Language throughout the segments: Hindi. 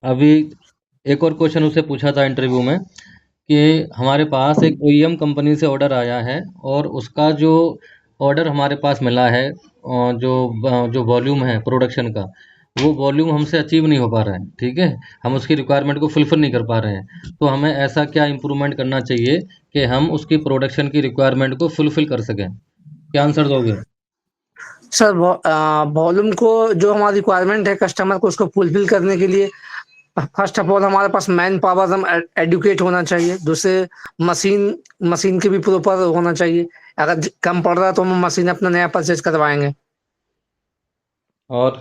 अभी एक और क्वेश्चन उससे पूछा था इंटरव्यू में कि हमारे पास एक ओईएम कंपनी से ऑर्डर आया है और उसका जो ऑर्डर हमारे पास मिला है जो वॉल्यूम है प्रोडक्शन का, वो वॉल्यूम हमसे अचीव नहीं हो पा रहा है। ठीक है, हम उसकी रिक्वायरमेंट को फुलफिल नहीं कर पा रहे हैं। तो हमें ऐसा क्या इम्प्रूवमेंट करना चाहिए कि हम उसकी प्रोडक्शन की रिक्वायरमेंट को फुलफिल कर सकें? क्या आंसर दोगे? सर वॉल्यूम को जो हमारी रिक्वायरमेंट है कस्टमर को उसको फुलफिल करने के लिए फर्स्ट ऑफ ऑल हमारे पास मैन पावर हम एडुकेट होना चाहिए। दूसरे मशीन मशीन के भी प्रॉपर होना चाहिए। अगर कम पड़ रहा है तो हम मशीन अपना नया परचेज करवाएंगे। और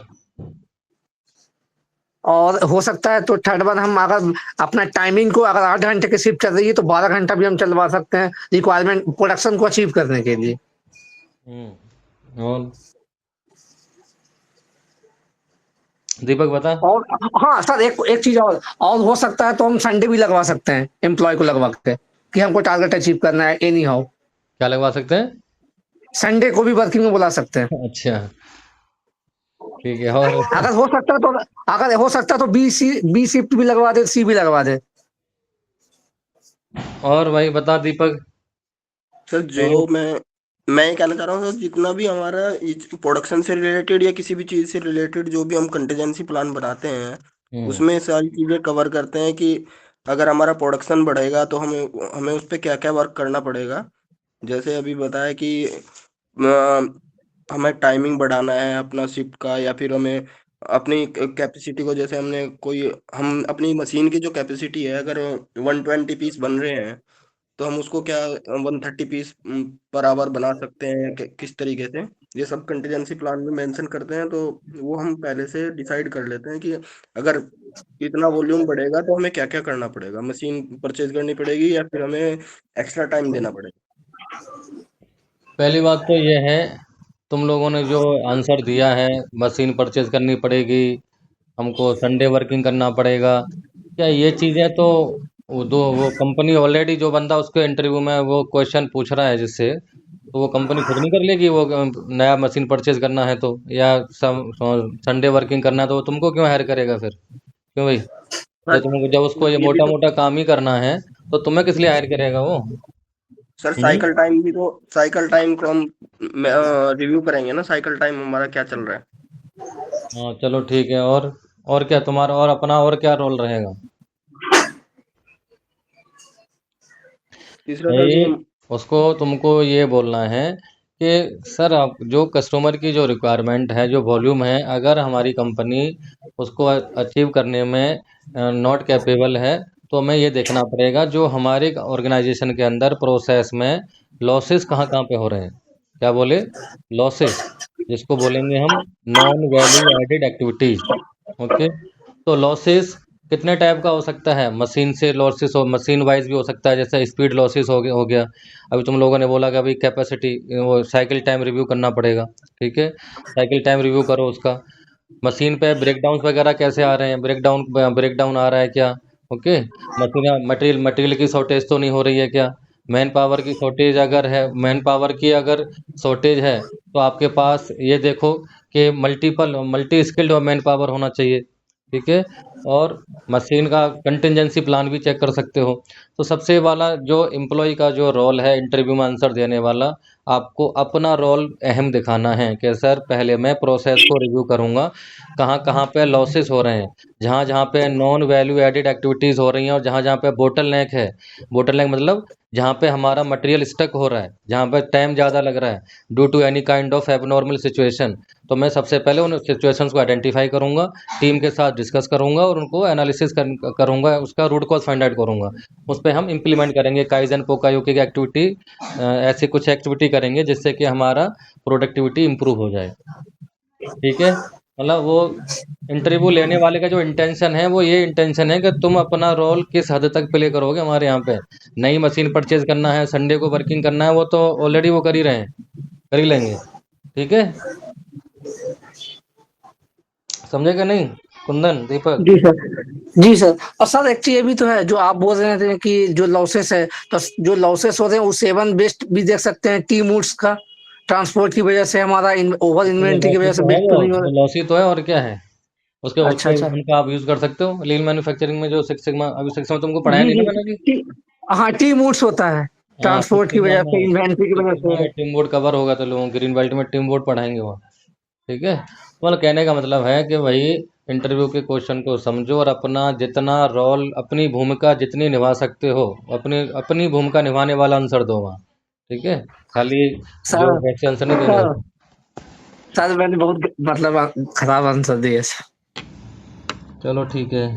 और हो सकता है तो थर्ड वन हम अगर अपना टाइमिंग को अगर 8 घंटे की शिफ्ट चल रही है तो 12 घंटा भी हम चलवा सकते हैं रिक्वायरमेंट प्रोडक्शन को अचीव करने के लिए। और दीपक बता। और हाँ सर एक एक चीज और हो सकता है तो हम संडे भी लगवा सकते हैं एम्प्लॉय को लगवा के कि हमको टारगेट अचीव करना है एनी हाउ। क्या लगवा सकते हैं? संडे को भी वर्किंग में बुला सकते हैं। अच्छा, ठीक है। और अगर हो सकता है तो अगर हो सकता है तो बी शिफ्ट भी लगवा दे सी भी लगवा दे। और भाई बता दीपक। सर और जो मैं ये कहना चाह रहा हूँ सर, जितना भी हमारा प्रोडक्शन से रिलेटेड या किसी भी चीज़ से रिलेटेड जो भी हम कंटीजेंसी प्लान बनाते हैं, हम्म उसमें सारी चीज़ें कवर करते हैं कि अगर हमारा प्रोडक्शन बढ़ेगा तो हमें हमें उस पर क्या क्या वर्क करना पड़ेगा। जैसे अभी बताया कि हमें टाइमिंग बढ़ाना है अपना शिफ्ट का, या फिर हमें अपनी कैपेसिटी को, जैसे हमने कोई हम अपनी मशीन की जो कैपेसिटी है, अगर 120 पीस बन रहे हैं तो हम उसको क्या 130 पीस पर आवर बना सकते हैं किस तरीके से। ये सब कंटीजेंसी प्लान में मेंशन करते हैं, तो वो हम पहले से डिसाइड कर लेते हैं कि अगर इतना वॉल्यूम बढ़ेगा तो हमें क्या क्या करना पड़ेगा, मशीन परचेज करनी पड़ेगी या फिर हमें एक्स्ट्रा टाइम देना पड़ेगा। पहली बात तो ये है, तुम लोगों ने जो आंसर दिया है, मशीन परचेज करनी पड़ेगी, हमको संडे वर्किंग करना पड़ेगा, क्या ये चीज़ें तो वो कंपनी ऑलरेडी जो बंदा उसके इंटरव्यू में वो क्वेश्चन पूछ रहा है जिससे, तो वो कंपनी खुद नहीं कर लेगी? वो नया मशीन परचेज करना है तो, या संडे वर्किंग करना है तो वो तुमको क्यों हायर करेगा फिर? क्यों भाई? सर जब उसको ये ये भी मोटा तो मोटा काम ही करना है तो तुम्हें किस लिए हायर करेगा वो? सर हम्म। साइकिल टाइम को हम रिव्यू करेंगे ना, साइकिल टाइम हमारा क्या चल रहा है। हाँ चलो ठीक है। और क्या तुम्हारा और अपना और क्या रोल रहेगा? तीसरा सर भाई कि उसको तुमको ये बोलना है कि सर आप जो कस्टमर की जो रिक्वायरमेंट है, जो वॉल्यूम है, अगर हमारी कंपनी उसको अचीव करने में नॉट कैपेबल है, तो हमें ये देखना पड़ेगा जो हमारे ऑर्गेनाइजेशन के अंदर प्रोसेस में लॉसेस कहाँ कहाँ पे हो रहे हैं। क्या बोले? लॉसेस, जिसको बोलेंगे हम non value added activities. Okay, तो लॉसेस कितने टाइप का हो सकता है? मशीन से लॉसेस हो, मशीन वाइज भी हो सकता है, जैसे स्पीड लॉसेस हो गया। अभी तुम लोगों ने बोला कि अभी कैपेसिटी, वो साइकिल टाइम रिव्यू करना पड़ेगा। ठीक है, साइकिल टाइम रिव्यू करो उसका। मशीन पे ब्रेकडाउन वगैरह कैसे आ रहे हैं, ब्रेकडाउन आ रहा है क्या? ओके, मशीन मटेरियल मटेरियल की शॉर्टेज तो नहीं हो रही है क्या? मैन पावर की शॉर्टेज अगर है, मैन पावर की अगर शॉर्टेज है तो आपके पास ये देखो कि मल्टी स्किल्ड मैन पावर होना चाहिए। ठीक है, और मशीन का कंटिजेंसी प्लान भी चेक कर सकते हो। तो सबसे वाला जो एम्प्लॉय का जो रोल है इंटरव्यू में आंसर देने वाला, आपको अपना रोल अहम दिखाना है कि सर पहले मैं प्रोसेस को रिव्यू करूंगा, कहाँ कहाँ पे लॉसेस हो रहे हैं, जहाँ जहाँ पे नॉन वैल्यू एडेड एक्टिविटीज़ हो रही हैं, और जहाँ जहाँ पे बोटल नेक है। बोटल नेक मतलब जहाँ पे हमारा मटेरियल स्टक हो रहा है, जहाँ पे टाइम ज़्यादा लग रहा है due to any kind of abnormal situation. तो मैं सबसे पहले उन सिचुएशंस को आइडेंटिफाई करूंगा, टीम के साथ डिस्कस करूंगा और उनको एनालिसिस करूंगा, उसका रूट कॉज फाइंड आउट करूंगा। उस पर हम इम्प्लीमेंट करेंगे काइजन पोकायोकी की एक्टिविटी, ऐसी कुछ एक्टिविटी करेंगे जिससे कि हमारा प्रोडक्टिविटी इंप्रूव हो जाए। ठीक है, मतलब वो इंटरव्यू लेने वाले का जो इंटेंशन है वो ये इंटेंशन है कि तुम अपना रोल किस हद तक प्ले करोगे हमारे यहाँ पे। नई मशीन परचेज करना है, संडे को वर्किंग करना है, वो तो ऑलरेडी वो कर ही रहे हैं, कर ही लेंगे। ठीक है, समझेगा नहीं कुंदन, दीपक? जी सर। जी सर। और सर एक चीज ये भी तो है जो आप बोल रहे थे कि जो लॉसेस है तो जो लॉसेस हो रहे हैं उस सेवन बेस्ट भी देख सकते हैं टी मूड्स का। ट्रांसपोर्ट की वजह से हमारा ओवर तो वो इन्वेंट्री की लॉसी वजह से तो है, बेस्ट तो नहीं हो वो रहा। लॉसी तो है, और क्या है? उसके अच्छा उसके अच्छा। उनका आप यूज कर सकते हो लीन मैन्युफैक्चरिंग में। जो सिक्स सिग्मा, अभी सिक्स सिग्मा तुमको पढ़ाया जी नहीं ना जी मैंने अभी। हाँ, टी मूड्स होता है हाँ, सिक्स ट्रांसपोर्ट की सिग्मा वजह में, से, इन्वेंट्री की सिक्स वजह सिग्मा से। में टीम बोर्ड कवर होगा तो लोगों ग्रीन बेल्ट में टीम बोर्ड पढ़ाएंगे वहाँ। ठीक है, तो मतलब कहने का मतलब है कि भाई इंटरव्यू के क्वेश्चन को समझो और अपना जितना रोल, अपनी भूमिका जितनी निभा सकते हो, अपनी अपनी भूमिका निभाने वाला आंसर दो वहाँ। ठीक है, खाली जो सर वैसे आंसर नहीं देने सर होते। सर मैंने बहुत मतलब खराब आंसर दिया सर। चलो ठीक है।